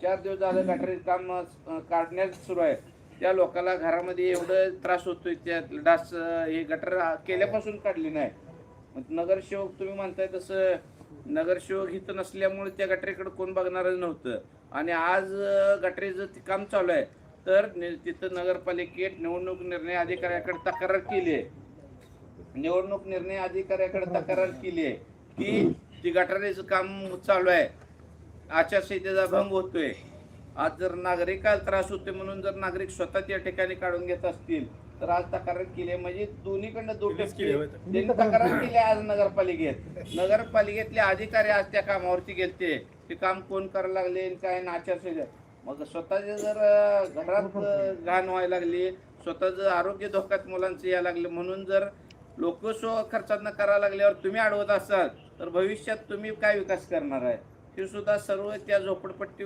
4 दिवस झालं गटारीचं काम काढण्यात सुरू आहे. त्या लोकांना घरामध्ये एवढं त्रास होतोय, त्या डास हे गटर केल्यापासून काढली नाही. मग नगरसेवक तुम्ही म्हणताय तसं नगरसेवक इथं नसल्यामुळे त्या गटरीकडे कोण बघणारच नव्हतं. आणि आज गटरीचं काम चालू आहे, तर तिथं नगरपालिकेत निवडणूक निर्णय अधिकाऱ्याकडे तक्रार केली आहे. निवडणूक निर्णय अधिकाऱ्याकडे तक्रार केली आहे की ती गटारीचं काम चालू आहे, आचारसंहितेचा भंग होतोय. आज जर नागरिकाला त्रास होतोय म्हणून जर नागरिक स्वतः त्या ठिकाणी काढून घेत असतील तर आज तक्रार केली आहे. म्हणजे दोन्हीकडनं त्यांनी तक्रार केली आज नगरपालिकेतले अधिकारी आज त्या कामावरती गेलते. ते काम कोण करायला लागले काय आचारसंहिता. मग स्वतःचे जर घरात घाण व्हायला लागली, स्वतःचं आरोग्य धोक्यात मुलांचं यायला लागले म्हणून जर लोक खर्चात करायला लागल्यावर तुम्ही अडवत असाल तर भविष्यात तुम्ही काय विकास करणार आहे. ते सुद्धा सर्व त्या झोपडपट्टी